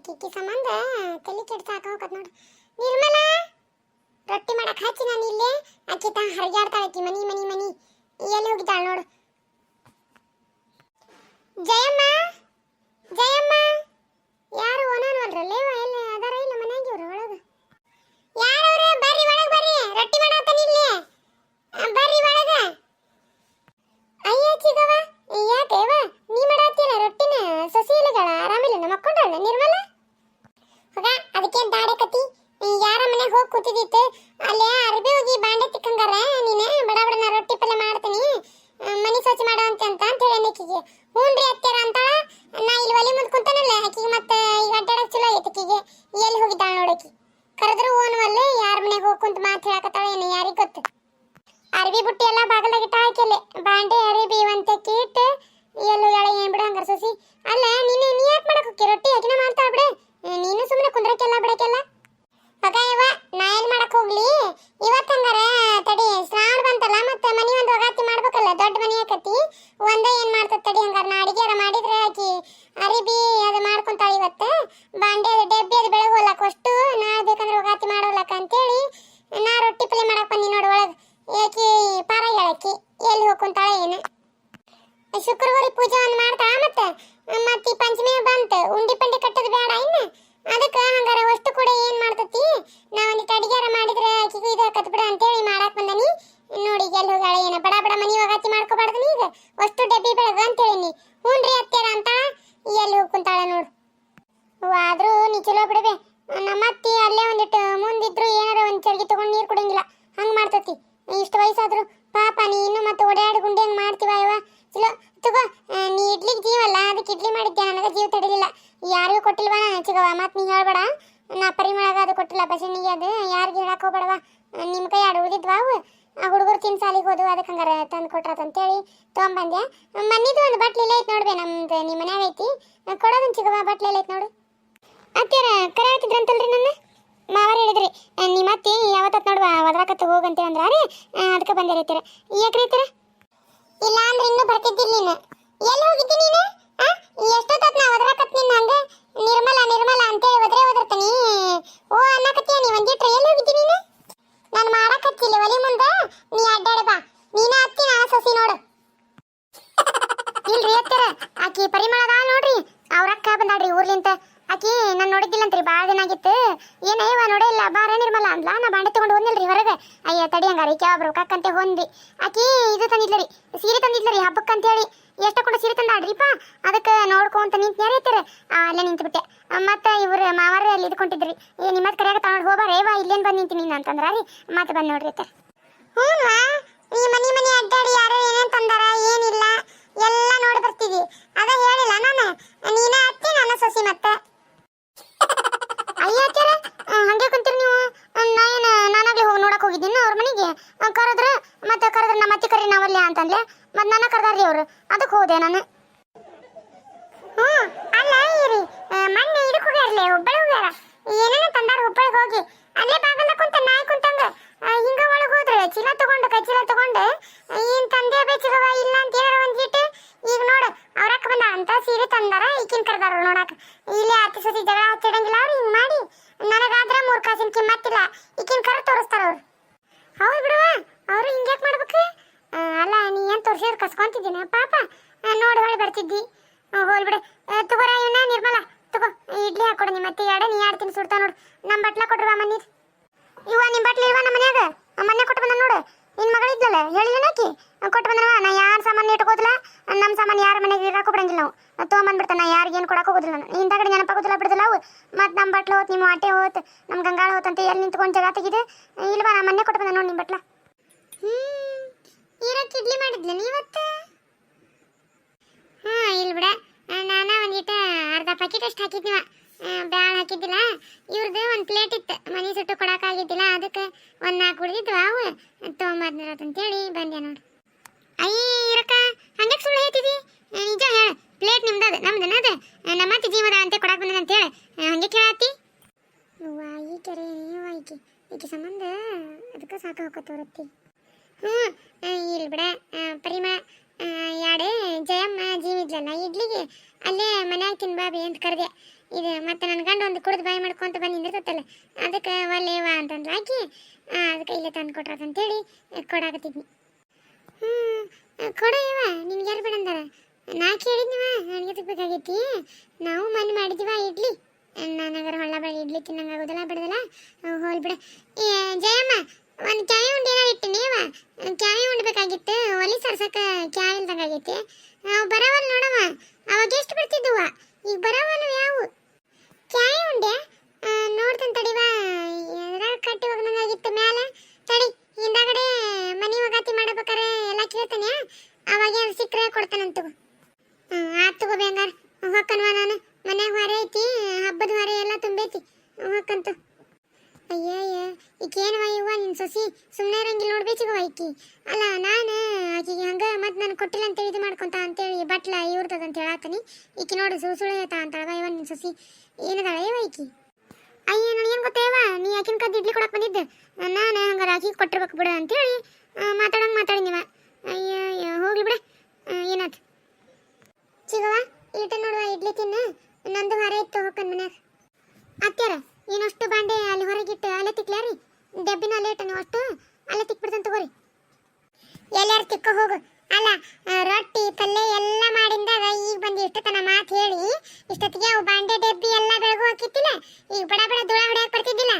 ಕಿಕ್ಕಿ ಸಂಬಂಧ ತಲೆ ಕೆಡ್ಸ ಹಾಕೋಕತ್ ನೋಡು. ನಿರ್ಮಲಾ ರೊಟ್ಟಿ ಮಾಡಕ್ ಹಚ್ಚಿ ನಾನು ಇಲ್ಲೇ ಆಕಿ ತಾ ಹರಿಗಾಡ್ತಾಳಕಿ ಮನಿ ಮನಿ ಮನಿ ಎಲ್ಲಿ ಹೋಗಿದ್ದಾಳ ನೋಡು. ಜಯಮ್ಮ ಜಯಮ್ಮ ಯಾರು ಓನೋನ್ವಲ್ರಲ್ಲೇವ ಎಲ್ಲ ಅದಾರ ಇಲ್ಲ ಮನ್ಯಾಗ ಇವ್ರು ಒಳಗ ಯಾರವ್ರೆ? ಬರ್ರಿ ಒಳಗ್ ಬರ್ರಿ, ರೊಟ್ಟಿ ಮಾಡಾತಾನ ಇಲ್ಲೇ ಬರ್ರಿ ಒಳಗ. ಅಯ್ಯ ಚಿಗವ ಯಾಕೇವ ನೀ ಮಾಡಾತೀರ ರೊಟ್ಟಿನ? ಸಸಿ ಇಲ್ಲಗಳ ಆರಾಮಿಲ್ಲ ಮಕ್ಕೊಂಡ್ರಲ್ಲ ನಿರ್ಮಲ ಹೋಗ ಅದಕ್ಕೇನ್ ದಾಡಕತಿ ಯಾರ ಮನೆಗೆ ಹೋಗಿ ಕೂತಿದ್ದಿತ್ತು ಅಲ್ಲೇ ಅರ್ಬಿ ಹೋಗಿ ಬಾಂಡೆ ತಿಕ್ಕಂಗಾರ ನೀನು ಬಡ ಬಡ ನಾ ರೊಟ್ಟಿ ಪಲ್ಯ ಮಾಡ್ತೀನಿ ಮನಿ ಸ್ವಚ್ಛ ಮಾಡುವಂತೆ ಅಂತ ಹೇಳಿ ಅನ್ನಕ್ಕಿಗೆ ಹ್ಞೂನ್ರಿ ಅತ್ಯಾರ ಅಂತಾಳ. ನಾ ಇಲ್ಲಿ ಒಲಿ ಮುಂದೆ ಕುಂತಾನಲ್ಲ ಆಕಿಗೆ ಮತ್ತೆ ಈಗ ಅಡ್ಡಾಡಕ್ ಚಲೋ ಐತೆ ಆಕಿಗೆ ಎಲ್ಲಿ ಹೋಗಿದ್ದಾಳ ನೋಡಕಿ ಕರೆದ್ರು ಓನ್ವಲ್ಲ ಯಾರ ಮನೆಗೆ ಹೋಗಿ ಕುಂತ ಮಾತು ಹೇಳಕತ್ತಾಳ ಏನು ಯಾರಿಗೆ ಗೊತ್ತು. ಅರ್ಬಿ ಬುಟ್ಟಿ ಎಲ್ಲ ಬಾಗಲಾಗಿಟ್ಟ ಹಾಕಿಲ್ಲ ಬಾಂಡೆ ಅರಿಬಿ ಒಂತೆ ಕೀಟ್ ಎಲ್ಲೂ ಎಳೆ ಏನ್ ಬಿಡ ಹಂಗಾರ ಸಸಿ. ಅಲ್ಲ ನೀನು ನೀ ಯಾಕೆ ಮಾಡಕ್ ಹೋಗಿ ರೊಟ್ಟಿ ಯಾಕಿನ ಮಾಡ್ತಾಳ ಬಿಡು ನೀನು ಸುಮ್ಮನೆ ಕುಂದ್ರಕ್ಕೆಲ್ಲ ಬಿಡಕ್ಕೆಲ್ಲ ಹೊಗಾಯವ ನಾ ಏನ್ ಮಾಡಕ್ ಹೋಗ್ಲಿ ಇವತ್ತು ಹಂಗಾರ ತಡಿ ಶ್ರಾವಣ ಬಂತಲ್ಲ ಮತ್ತೆ ಮನಿ ಒಂದು ಒಗಾತಿ ಮಾಡ್ಬೇಕಲ್ಲ ದೊಡ್ಡ ಮನಿ ಆಕತಿ ಒಂದೇ ಏನ್ ಮಾಡ್ತದ ತಡಿ ಹಂಗಾರ ನಾ ಅಡಿಗೆರ ಮಾಡಿದ್ರೆ ಆಕಿ ಅರಿಬಿ ಅದು ಮಾಡ್ಕೊಂತಾಳ ಇವತ್ತು ಬಾಂಡೆ ಅದು ಡಬ್ಬಿ ಅದು ಬೆಳಗ್ ಹೋಗ್ಲಾಕ ಅಷ್ಟು ನಾಳೆ ಬೇಕಂದ್ರೆ ಒಗಾತಿ ಮಾಡೋಗ್ಲಾಕ ಅಂತೇಳಿ ನಾ ರೊಟ್ಟಿ ಪಲ್ಯ ಮಾಡಕ್ ಬಂದಿ ನೋಡು ಒಳಗೆ ಏಕಿ ಪಾರ ಹೇಳಕ್ಕಿ ಎಲ್ಲಿ ಹೋಗ್ಕೊಂತಾಳ ಏನು. ಶುಕ್ರವಾರಿ ಪೂಜೆ ಒಂದು ಮಾಡ್ತಾಳ ಮತ್ತೆ ಪಂಚಮಿ ಬಂತ ಉಂಡಿ ಪಂಡಿ ಕಟ್ಟೋದು ಬೇಡ ಇನ್ನು ಅದಕ್ಕೆ ಹಂಗಾರ ಅಷ್ಟು ಕೂಡ ಏನ್ ಮಾಡ್ತತಿ ನಾವೊಂದಿಟ್ಟು ಅಡಿಗೆರ ಮಾಡಿದ್ರೆ ಆಕಿಗೂ ಇದು ಕತ್ ಬಿಡ ಅಂತೇಳಿ ಮಾಡಾಕ್ ಬಂದನಿ. ನೋಡಿ ಎಲ್ಲಿ ಹೋಗಾಳ ಏನ ಬಡ ಬಡ ಮನಿ ಒಗಾತಿ ಮಾಡ್ಕೋಬಾರ್ದು ಈಗ ಅಷ್ಟು ಡಬ್ಬಿ ಬೆಳಗ ಅಂತೇಳಿ ನೀ ಹ್ಞೂನ್ರಿ ಅತ್ಯಾರ ಅಂತ ಎಲ್ಲಿ ಹೋಗ್ಕೊಂತಾಳ ನೋಡು. ಆದ್ರೂ ನೀ ಚಲೋ ಬಿಡಬೆ ನಮ್ಮ ಅತ್ತಿ ಅಲ್ಲೇ ಒಂದಿಟ್ಟು ಮುಂದಿದ್ರು ಏನಾರ ಒಂದ್ ಚರ್ಗಿ ತಗೊಂಡು ನೀರು ಕುಡಿಯಂಗಿಲ್ಲ ಹಂಗ್ ಮಾಡ್ತತಿ. ಇಷ್ಟು ವಯಸ್ಸಾದ್ರು ಪಾಪ ನೀ ಇನ್ನು ಮತ್ತೆ ಓಡಾಡಿ ಗುಂಡಿ ಹಂಗ್ ಮಾಡ್ತೀವ ಇವ ಚಲೋ ತಗೋ ನೀ ಇಡ್ಲಿಗೆ ಜೀವಲ್ಲ ಅದಕ್ಕೆ ಇಡ್ಲಿ ಮಾಡಿದ್ದೆ ನನಗೆ ಜೀವ ತಡಿಲಿಲ್ಲ ಯಾರಿಗೂ ಕೊಟ್ಟಿಲ್ವಾ ಚಿಗವ ಮತ್ ನೀ ಹೇಳ್ಬೇಡ ನಾ ಪರಿಮಳಗ ಅದು ಕೊಟ್ಟಿಲ್ಲ ಬಸನಿಗೆ ಅದು ಯಾರಿಗೆ ಹೇಳಕ್ ಹೋಗ್ಬೇಡವ ನಿಮ್ಮ ಕೈ ಆಡು ಉಳಿದಿದ್ವಾ ಅವು ಆ ಹುಡುಗರು ತಿನ್ ಸಾಲಿಗೆ ಹೋದ್ವು ಅದಕ್ಕೆ ಹಂಗಾರ ತಂದು ಕೊಟ್ರಾತ ಅಂತೇಳಿ ತೊಗೊಂಬಂದೆ. ಮನಿದು ಒಂದು ಬಟ್ಲಿ ಇಲ್ಲ ಐತೆ ನೋಡ್ಬೆ ನಮ್ದು ನಿಮ್ಮ ಮನ್ಯಾಗ ಐತಿ ಕೊಡೋದನ್ ಚಿಗವ ಬಟ್ಲಿ ಇಲ್ಲ ಐತೆ ನೋಡು. ಅತ್ಯಾರ ಕರೆ ಆಯ್ತಿದ್ರಂತಲ್ರಿ ನನ್ನ ಮಾವಾರ ಹೇಳಿದ್ರಿ ನಿಮ್ಮ ಅತ್ತಿ ಯಾವತ್ತ ನೋಡುವ ಒದ್ರಾಕತ್ತ ಹೋಗಂತೇಳಿ ಅಂದ್ರಿ ಅದಕ್ಕೆ ಬಂದೇ ರೈತರ ಯಾಕೆ ರೈತರ ಇಲ್ಲ ಅಂದ್ರೆ ಇನ್ನೂ ಬರ್ತಿದ್ದಿಲ್ಲ ನೀನು ಎಲ್ಲಿ ಹೋಗಿದ್ದಿ ನೀನು ಎಷ್ಟೊತ್ತ ನಾ ಒದ್ರಾಕತ್ ನಿನ್ನ ಹಂಗ ನಿರ್ಮಲ ನಿರ್ಮಲ ಅಂತೇಳಿ ಒದರ್ತಾನಿ ಓ ಅನ್ನಕತ್ತೀಯ ನೀ ಒಂದಿಟ್ರೆ ಎಲ್ಲಿ ಹೋಗಿದ್ದಿ ನೀನು? ನಾನು ಮಾಡಕತ್ತಿಲ್ಲ ಒಲಿ ಮುಂದ ನೀ ಅಡ್ಡಾಡ ಬಾ ನೀನ ಅತ್ತಿ ನಾ ಸಸಿ ನೋಡು. ಇಲ್ರಿ ಅತ್ತರ ಆಕಿ ಪರಿಮಳದ ನೋಡ್ರಿ ಅವ್ರಕ್ಕ ಬಂದಾಡ್ರಿ ಊರ್ಲಿಂತ ಆಕಿ ನಾನು ನೋಡಿದ್ದಿಲ್ಲಂತ್ರಿ ಭಾಳ ದಿನ ಆಗಿತ್ತು ಏನಯ್ಯವ ನೋಡೇ ಇಲ್ಲ ಬಾರ ನಿರ್ಮಲ ಅಂದ್ಲ ನಾ ಬಾಂಡೆ ತಗೊಂಡು ಹೋದ್ನಿಲ್ರಿ ಹೊರಗೆ ಅಯ್ಯ ತಡಿ ಹಂಗಾರ ಈಕೆ ಒಬ್ರು ಕಕ್ಕಂತೆ ಹೊಂದಿ ಆಕಿ ಇದು ತಂದಿದ್ಲರಿ ಸೀರೆ ತಂದಿದ್ಲರಿ ಹಬ್ಬಕ್ಕಂತ ಹೇಳಿ ಎಷ್ಟು ಕೂಡ ಸೀರೆ ತಂದಾಡ್ರಿಪ್ಪ ಅದಕ್ಕೆ ನೋಡ್ಕೊಂತ ನಿಂತು ನೇರೈತಿರ ಅಲ್ಲೇ ನಿಂತ್ಬಿಟ್ಟೆ ಮತ್ತೆ ಇವ್ರು ಮಾವಾರ ಅಲ್ಲಿ ಇದ್ಕೊಂಡಿದ್ರಿ ನಿಮ್ಮತ್ ಕರೆಯಾಗ ತಗೊಂಡು ಹೋಗ್ಬಾರೇವಾ ಇಲ್ಲೇನು ಬಂದು ನಿಂತೀನಿ ನೀನು ಅಂತಂದ್ರ ರೀ ಮತ್ತೆ ಬಂದು ನೋಡ್ರಿ ಅತ್ತ. ಹ್ಞೂ ಈ ಮನಿ ಮನಿ ಅಡ್ಡಾಡಿ ಯಾರು ಏನೇನು ತಂದಾರ ಏನಿಲ್ಲ ಎಲ್ಲ ನೋಡಿ ಬರ್ತೀವಿ ಅದ ಹೇಳಿಲ್ಲ ನಾನು ನೀನ ಅತ್ತಿ ನನ್ನ ಸೊಸಿ ಮತ್ತೆ ಅಯ್ಯ ಅತ್ಯಾರ ಹಂಗೆ ಕುಂತೀರಿ ನೀವು ನಾನಾಗ್ಲಿ ಹೋಗಿ ನೋಡಕ್ ಹೋಗಿದ್ದೀನಿ ಅವ್ರ ಮನೆಗೆ ಕರೆದ್ರೆ ಮತ್ತೆ ಕರೆದ್ರೆ ನಮ್ಮ ಅತ್ತಿ ಕರಿ ನಾವಲ್ಲೇ ಅಂತಂದ್ಲೆ ಮತ್ತೆ ನನ್ನ ಕರೆದಾರ್ರಿ ಅವರು ಅದಕ್ಕೆ ಹೋದೆ ನಾನು. ಹ್ಞೂ ಅಲ್ಲ ಇರಿ ಮೊನ್ನೆ ಇದಕ್ಕೆ ಹೋಗ್ಯಾರಲ್ಲ ಹುಬ್ಬಳ್ಳಿ ಹೋಗ್ಯಾರ ಏನೇನೋ ತಂದಾರ ಹುಬ್ಬಳ್ಳಿಗೆ ಹೋಗಿ ಅಲ್ಲೇ ಬಾಗಲ ಕುಂತ ನಾಯಿ ಕುಂತಂಗ ಹಿಂಗ ಒಳಗೆ ಹೋದ್ರೆ ಚೀಲ ತಗೊಂಡು ಕೈಚೀಲ ತಗೊಂಡು ಏನ್ ತಂದೆ ಬೇಚಿಗವ ಇಲ್ಲ ಅಂತ ಏನಾರ ಒಂದಿಟ್ಟು ಈಗ ನೋಡು ಅವ್ರಕ್ಕ ಬಂದ ಅಂತ ಸೀರೆ ತಂದಾರ ಈಕಿನ ಕರೆದಾರ ನೋಡಾಕ ಇಲ್ಲೇ ಅತ್ತಿ ಸತಿ ಜಗಳ ಹಚ್ಚಿಡಂಗಿಲ್ಲ ಅವ್ರು ಹಿಂಗ್ ಮಾಡಿ ನನಗಾದ್ರೆ 3 ಕಾಸಿನ ಕಿಮ್ಮತ್ತಿಲ್ಲ ಈಕಿನ ಕರೆ ತೋರಿಸ್ತಾರ ಅವ್ರು. ಹೌದು ಬಿಡುವ ಅವ್ರು ಹಿಂಗ್ಯಾಕೆ ಮಾಡ್ಬೇಕು ಅಲ್ಲ ನೀ ಏನ್ ತೋರಿಸಿದ್ರು ಕಸ್ಕೊಂತಿದ್ದೀನ ಪಾಪ ನೋಡಿ ಹೊಳಿ ಬರ್ತಿದ್ದಿ ಹೋಲ್ ಬಿಡು ತಗೋರ ಇವನ ನಿರ್ಮಲ ತಗೋ ಇಡ್ಲಿ ಹಾಕೊಡು ನಿಮ್ಮ ಅತ್ತಿ ಎಡೆ ನೀ ಆಡ್ತೀನಿ ಸುಡ್ತಾ ನೋಡು ನಮ್ಮ ಬಟ್ಲ ಕೊಟ್ರವ ಮನಿ ಇವ ನಿಮ್ಮ ಬಟ್ಲಿ ಇಲ್ವಾ ನಮ್ಮ ಮನ್ಯಾಗ ಮೊನ್ನೆ ಕೊಟ್ಟು ಬಂದ ನೋಡು ನಿನ್ನ ಮಗಳಿದ್ಲಲ್ಲ ಹೇಳಿಲ್ಲ ನಾಕಿ ಕೊಟ್ಟು ಬಂದವ ನಾ ಯಾರು ಸಾಮಾನು ಇಟ್ಕೋದಿಲ್ಲ ನಮ್ಮ ಸಾಮಾನು ಯಾರ ಮನೆಗೆ ಇರಾಕೋ ಬಿಡಂಗಿಲ್ಲ ನಾವು ತೊಗೊಂಬಂದ್ಬಿಡ್ತಾನೆ ಯಾರಿಗೇನು ಕೊಡಕ್ಕೆ ಹೋಗೋದಿಲ್ಲ ನಾನು ಇಂಥಗಡೆ ನೆನಪಾಗೋದಿಲ್ಲ ಬಿಡೋದಿಲ್ಲ ಅವು ಮತ್ತು ನಮ್ಮ ಬಟ್ಲು ಹೋತ್ ನಿಮ್ಮ ಆಟೆ ಹೋತ್ ನಮ್ಮ ಗಂಗಾಳ ಹೋತಂತ ಎಲ್ಲಿ ನಿಂತ್ಕೊಂಡು ಜಗ ತೆಗಿದೆ ಇಲ್ವಾ ನಾ ಮೊನ್ನೆ ಕೊಟ್ಟು ಬಂದ ನೋಡಿ ನಿಮ್ಮ ಬಟ್ಲ. ಇರಕ್ಕೆ ಇಡ್ಲಿ ಮಾಡಿದ್ಲ ನೀವತ್ತು? ಹಾಂ ಇಲ್ಲ ಬಿಡ ನಾನು ಒಂದಿಟ್ಟು ಅರ್ಧ ಪ್ಯಾಕೆಟ್ ಅಷ್ಟು ಹಾಕಿದ್ನಿವ ಬ್ಯಾಳ ಹಾಕಿದ್ದಿಲ್ಲ ಇವ್ರದ್ದು ಒಂದು ಪ್ಲೇಟ್ ಇತ್ತು ಮನೆ ಸುಟ್ಟು ಕೊಡೋಕ್ಕಾಗಿದ್ದಿಲ್ಲ ಅದಕ್ಕೆ ಒಂದು 4 ಉಳಿದಿದ್ವು ಅವು ತೊಗೊಂಬಂದಿರತ್ತೆ ಅಂತೇಳಿ ಬಂದೆ ನೋಡು. ಅಯ್ಯ ಇರಕ್ಕ ಹಂಗೆ ಸುಳ್ಳು ಹೇಳ್ತಿದ್ದಿ ನಿಜ ಹೇಳು ಪ್ಲೇಟ್ ನಿಮ್ದು ನಮ್ದು ಅದು ನಮ್ಮ ಅತ್ತಿ ಜೀವದ ಅಂತ ಕೊಡಕ್ಕೆ ಬಂದ ಅಂತೇಳಿ ಹಂಗೆ ಕೇಳತ್ತಿ ಈ ಕೆರೆ ಈಕೆ ಸಂಬಂಧ ಅದಕ್ಕೆ ಸಾಕು ಹೋಗತ್ತವ್ರತ್ತಿ. ಹ್ಞೂ ಇಲ್ಲ ಬಿಡ ಪರಿಮಳ ಯಾಡೆ ಜಯಮ್ಮ ಜೀವಿದ್ಲ ಮಾಡಿದ್ಲಲ್ಲ ಇಡ್ಲಿಗೆ ಅಲ್ಲೇ ಮನ್ಯಾಗ ತಿನ್ಬಾಬಿ ಅಂತ ಕರೆದೆ. ಇದು ಮತ್ತೆ ನನ್ನ ಗಂಡ ಒಂದು ಕುಡ್ದು ಬಾಯಿ ಮಾಡ್ಕೊಂತ ಬಂದು ನಿಂದಿರ್ತಲ್ಲ, ಅದಕ್ಕೆ ಒಲ್ಲೇವಾ ಅಂತಂದ್ರೆ ಆಕಿ ಅದಕ್ಕೆ ಇಲ್ಲೇ ತಂದು ಕೊಟ್ರಾತಂತೇಳಿ ಕೊಡಾಕತ್ತಿದ್ನಿ. ಕೊಡ ಇವ ನಿನ್ಗೆ ಯಾರು ಬೇಡ ಅಂದಾರ? ನಾ ಕೇಳಿದ್ನಿವ, ನನಗೆ ಬೇಕಾಗೈತಿ. ನಾವು ಮನೆ ಮಾಡಿದ್ವ ಇಡ್ಲಿ, ನನಗರ ಹೊಳ್ಳ ಬೇಡ ಇಡ್ಲಿ ತಿನ್ನಂಗೆ ಆಗೋದಿಲ್ಲ ಬಿಡದಲ್ಲ, ಹೋಲ್ ಬಿಡ. ಜಯಮ್ಮ ಒಂದು ಚಾವಿ ಉಂಡೆ ಏನಾರು ಇಟ್ಟಿನಿ ಅವ, ಚಾವಿ ಉಂಡ್ಬೇಕಾಗಿತ್ತು, ಒಲಿ ಸರ್ಸಕ್ಕೆ ಚಾವಿ ಇಲ್ದಂಗಾಗೈತಿ. ನಾವು ಬರವಲ್ಲ ನೋಡವ, ಅವಾಗ ಎಷ್ಟು ಬರ್ತಿದ್ದುವ, ಈಗ ಬರವಲ್ಲ ಯಾವು ಚಾವಿ ಉಂಡೆ. ನೋಡ್ತಾನೆ ತಡಿವ, ಎದ್ರಾಗ ಕಟ್ಟಿ ಹೋಗ್ದಂಗಾಗಿತ್ತು ಮ್ಯಾಲೆ. ತಡಿ ಹಿಂದಾಗಡೆ ಮನೆ ಒಗಾತಿ ಮಾಡಬೇಕಾರೆ ಎಲ್ಲ ಕೇಳ್ತಾನೆ, ಅವಾಗ ಸಿಕ್ಕರೆ ಕೊಡ್ತಾನಂತ. ಆತು ತಗೋ ಬೇಂಗಾರ, ಹೊಕ್ಕನ್ವ ನಾನು. ಮನ್ಯಾಗ ಹೊರೆ ಐತಿ, ಹಬ್ಬದ ಹೊರೆ ಎಲ್ಲ ತುಂಬೈತಿ, ಹೊಕ್ಕಂತು. ಅಯ್ಯಯ್ಯ ಈಕೇನವ ಇವ್ವ ನಿನ್ನ ಸೊಸಿ ಸುಮ್ಮನೆ ಇರಂಗಿಲ್ಲ ನೋಡ್ಬೇಕಿಗವ ಈಕಿ. ಅಲ್ಲ ನಾನು ಆಕಿಗೆ ಹಂಗೆ ಮತ್ತೆ ನಾನು ಕೊಟ್ಟಿಲ್ಲ ಅಂತೇಳಿ ಇದು ಮಾಡ್ಕೊಂತ ಅಂತೇಳಿ ಬಟ್ಲ ಇವ್ರತದ ಅಂತ ಹೇಳಾತನಿ. ಈಕಿ ನೋಡಿ ಸುಳ್ಳು ಹೇಳ್ತಾ ಅಂತಾಳವ ಇವ ನಿನ್ನ ಸೊಸಿ ಏನದಾಳ ಇವ ಈಕಿ. ಅಯ್ಯ ನನಗೇನು ಗೊತ್ತೇವ, ನೀ ಆಕಿನ ಕದ್ದು ಇಡ್ಲಿ ಕೊಡಕ್ಕೆ ಬಂದಿದ್ದೆ, ನಾನು ಹಂಗಾರೆ ಆಕಿಗೆ ಕೊಟ್ಟಿರ್ಬೇಕು ಬಿಡು ಅಂತೇಳಿ ಮಾತಾಡಂಗೆ ಮಾತಾಡಿನಿವ. ಅಯ್ಯ ಹೋಗ್ಲಿ ಬಿಡ, ಏನಾಯ್ತು ಚಿಗವ ಈಟ ನೋಡುವ ಇಡ್ಲಿ ತಿನ್ನು, ನಂದು ಹೊರೆ ಇತ್ತು ಹೋಗ್ಕನ್ ಮನ್ಯಾಗ. ಅತ್ಯಾರ ಏನಷ್ಟು ಬಾಂಡೆ ಅಲ್ಲಿ ಹೊರಗಿಟ್ಟು ಅಲ್ಲೇ ತಿಕ್ಲಾರಿ, ಡಬ್ಬಿನ ಅಲ್ಲೇ ಇಟ್ಟು ನೀವು ಅಷ್ಟು ಅಲ್ಲೇ ತಿಕ್ಬಿಡ್ತಾನೆ ತಗೋರಿ. ಎಲ್ಲಾರು ತಿಕ್ಕ ಹೋಗು. ಅಲ್ಲ ರೊಟ್ಟಿ ಪಲ್ಯ ಎಲ್ಲ ಮಾಡಿಂದಾಗ ಈಗ ಬಂದು ಇಷ್ಟು ತನ ಮಾತು ಹೇಳಿ ಇಷ್ಟೊತ್ತಿಗೆ ಅವು ಬಾಂಡೆ ಡಬ್ಬಿ ಎಲ್ಲ ಬೆಳಗು ಹಾಕಿತ್ತಿಲ್ಲ, ಈಗ ಬಡ ಬಡ ಧೂಳ ಹೊಡ್ಯಾಕ್ ಬರ್ತಿದ್ದಿಲ್ಲ.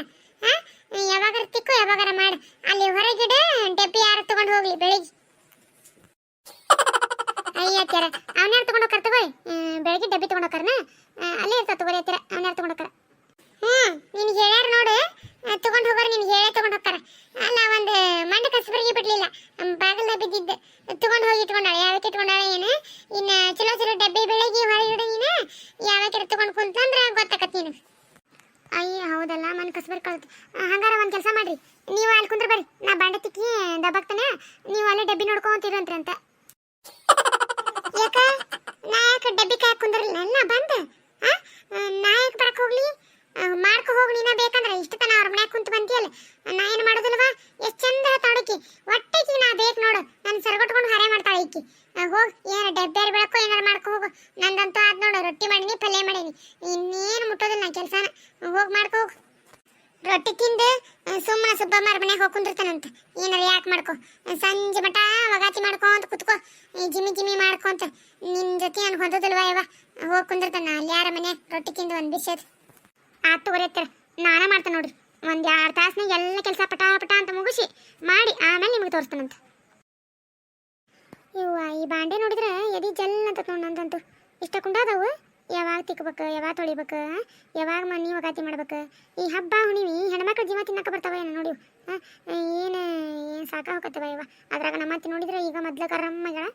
ಯಾವಾಗಾರ ತಿಕ್ಕು ಯಾವಾಗಾರ ಮಾಡು, ಅಲ್ಲಿ ಹೊರಗಿಡ ಡಬ್ಬಿ ಯಾರು ತಗೊಂಡು ಹೋಗ್ಲಿ ಬೆಳಿಗ್ಗೆ. ಅಯ್ಯತ್ಯಾರ ಅವನ್ಯಾರು ತಗೊಂಡು ಹೋಗ್ತಾರ ತಗೋರಿ, ಬೆಳಗ್ಗೆ ಡಬ್ಬಿ ತಗೊಂಡು ಹೋಗ್ತಾರನ ಅಲ್ಲೇ ಇರ್ತಾವ ತಗೋರಿ ಅತ್ಯಾರ, ಅವನ್ಯಾರು ತಗೊಂಡು ಹೋಗ್ತಾರ. ನಿನಗೆ ಹೇಳ್ಯಾರ ನೋಡು ತಗೊಂಡು ಹೋಗೋರು, ನಿನಗೆ ಹೇಳೇ ತಗೊಂಡು ಹೋಗ್ತಾರ. ಅಲ್ಲ ಒಂದು ಮಂಡ ಕಸಬರಿಗೆ ಬಿಡ್ಲಿಲ್ಲ, ಬಾಗಲ್ದ ಬಿದ್ದಿದ್ದ ತಗೊಂಡು ಹೋಗಿ ಇಟ್ಕೊಂಡಾಳೆ. ಯಾವಕ್ಕೆ ಇಟ್ಕೊಂಡಾಳೆ ಏನು, ಇನ್ನು ಚಲೋ ಚಲೋ ಡಬ್ಬಿ ಬೆಳಗ್ಗೆ ಹೊರಗಿಡ ನೀನು ಯಾವಕ್ಕೆ ತಗೊಂಡು ಕುಂತಂದ್ರೆ ಗೊತ್ತಾಕತ್ ನೀನು. ಅಯ್ಯ ಹೌದಲ್ಲ ಮನೆ ಕಸಬರಿ ಕಳ್ತು. ಹಂಗಾರ ಒಂದು ಕೆಲಸ ಮಾಡ್ರಿ, ನೀವು ಅಲ್ಲಿ ಕುಂದ್ರೆ ಬರ್ರಿ, ನಾ ಬಾಂಡೆ ತಿಕ್ಕಿ ದಬ್ಬಾಕ್ತಾನೆ, ನೀವು ಅಲ್ಲೇ ಡಬ್ಬಿ ನೋಡ್ಕೊಂತೀರಂತ್ರಿ ಅಂತ. ಯಾಕ ನಾ ಯಾಕೆ ಡಬ್ಬಿ ಕಾಯಕ್ಕೆ ಕುಂದ್ರಲ್ಲ ನಾ ಬಂದ, ನಾ ಯಾಕೆ ಬರಕ್ಕೆ ಹೋಗ್ಲಿ, ಮಾಡ್ಕೊ ಹೋಗಿ ನೀನ. ಬೇಕಂದ್ರೆ ಇಷ್ಟು ತನ ಅವ್ರ ಮನ್ಯಾಗ ಕುಂತು ಬಂತಿಯಲ್ಲ, ನಾ ಏನು ಮಾಡೋದಿಲ್ವಾ, ಎಷ್ಟು ಚಂದ ತಾಡೋಕಿ ಒಟ್ಟೈಕಿ ನಾ ಬೇಕು ನೋಡು, ನನ್ನ ಸರಗೊಟ್ಕೊಂಡು ಹರೆ ಮಾಡ್ತಾಳೆ ಈಕಿ. ಹೋಗಿ ಏನು ಡಬ್ಬ್ಯಾರು ಬೆಳಕೋ ಏನಾರು ಮಾಡ್ಕೊ ಹೋಗು, ನಂದಂತೂ ಆದ್ ನೋಡು, ರೊಟ್ಟಿ ಮಾಡೀನಿ ಪಲ್ಯ ಮಾಡೀನಿ, ಇನ್ನೇನು ಮುಟ್ಟೋದಿಲ್ಲ ನಾ ಕೆಲಸನ. ಹೋಗಿ ಮಾಡ್ಕೊ ಹೋಗು. ರೊಟ್ಟಿ ತಿಂದು ಸುಮ್ಮನೆ ಸುಬ್ಬಮ್ಮಾರ ಮನ್ಯಾಗ ಹೋಗಿ ಕುಂದಿರ್ತಾನಂತ, ಏನಾರು ಯಾಕೆ ಮಾಡ್ಕೊ, ಸಂಜೆ ಮಟ ವಗಾತಿ ಮಾಡ್ಕೊಂತ ಕುತ್ಕೋ, ಜಿಮಿ ಜಿಮಿ ಮಾಡ್ಕೊಂತ ನಿನ್ನ ಜೊತೆ ನಾನು ಹೊಂದೋದಿಲ್ವಾ ಯವ್ವ. ಹೋಗಿ ಕುಂದಿರ್ತಾನ ಅಲ್ಲಿ ಯಾರ ಮನೆ ರೊಟ್ಟಿ ತಿಂದು ಒಂದು ಬಿಸೋದು. ಆತು ಬರೀತಾರ, ನಾನ ಮಾಡ್ತಾನೆ ನೋಡ್ರಿ, ಒಂದು 2 ತಾಸ್ನಾಗ ಎಲ್ಲ ಕೆಲಸ ಪಟ ಪಟ ಅಂತ ಮುಗಿಸಿ ಮಾಡಿ ಆಮೇಲೆ ನಿಮಗೆ ತೋರಿಸ್ತಾನಂತ. ಇವ್ವ ಈ ಬಾಂಡೆ ನೋಡಿದ್ರೆ ಎದಿ ಜಲ್ ಅಂತ ನೋಡಿ ನಂದಂತೂ. ಇಷ್ಟ ಕುಂಡಾದವು, ಯಾವಾಗ ತಿಕ್ಬೇಕು, ಯಾವಾಗ ತೊಳಿಬೇಕು, ಯಾವಾಗ ಮನೆ ಒಗಾತಿ ಮಾಡ್ಬೇಕು. ಈ ಹಬ್ಬ ಹುಣಿವಿ ಹೆಣ್ಮಕ್ಳು ಜೀವ ತಿನ್ನಕ್ಕೆ ಬರ್ತಾವ ಏನು ನೋಡಿ, ಏನು ಸಾಕ ಹೋಗತ್ತವ ಇವ. ಅದ್ರಾಗ ನಮ್ಮ ಅತ್ತೆ ನೋಡಿದ್ರೆ ಈಗ ಮೊದ್ಲ ಕರಮ್ಮಗಳ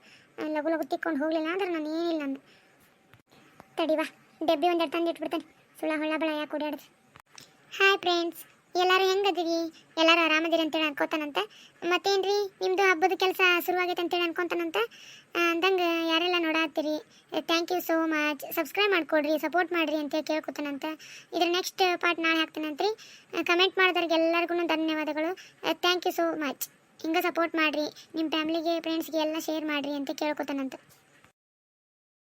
ಲಗು ಲಗು ತಿಕ್ಕೊಂಡು ಹೋಗ್ಲಿಲ್ಲ ಅಂದ್ರೆ ನಾನು ಏನಿಲ್ಲ ಅಂದು. ತಡಿವಾ ಡಬ್ಬಿ ಒಂದೆರಡು ತಂದು ಇಟ್ಬಿಡ್ತೇನೆ, ಸುಳ್ಳ ಹೊಳ್ಳ ಬಳ ಯಾಕೆ ಓಡಾಡಿದ್ರೆ. ಹಾಯ್ ಫ್ರೆಂಡ್ಸ್, ಎಲ್ಲರೂ ಹೆಂಗದಿರಿ, ಎಲ್ಲರೂ ಆರಾಮದಿರಿ ಅಂತೇಳಿ ಅನ್ಕೋತಾನಂತ. ಮತ್ತೇನ್ರಿ ನಿಮ್ಮದು ಹಬ್ಬದ ಕೆಲಸ ಶುರುವಾಗೈತೆ ಅಂತೇಳಿ ಅನ್ಕೊತಾನಂತ. ಅಂದಂಗೆ ಯಾರೆಲ್ಲ ನೋಡಾತ್ತೀರಿ thank you so much, subscribe ಮಾಡಿಕೊಡ್ರಿ, ಸಪೋರ್ಟ್ ಮಾಡಿರಿ ಅಂತೇಳಿ ಕೇಳ್ಕೊತಾನಂತ. ಇದ್ರ ನೆಕ್ಸ್ಟ್ ಪಾರ್ಟ್ ನಾಳೆ ಹಾಕ್ತಾನಂತ್ರಿ. ಕಮೆಂಟ್ ಮಾಡಿದವ್ರಿಗೆ ಎಲ್ಲರಿಗೂ ಧನ್ಯವಾದಗಳು, ಥ್ಯಾಂಕ್ ಯು ಸೋ ಮಚ್. ಹಿಂಗೆ ಸಪೋರ್ಟ್ ಮಾಡಿರಿ, ನಿಮ್ಮ ಫ್ಯಾಮ್ಲಿಗೆ ಫ್ರೆಂಡ್ಸ್ಗೆ ಎಲ್ಲ ಶೇರ್ ಮಾಡಿರಿ ಅಂತ ಕೇಳ್ಕೊತಾನಂತ.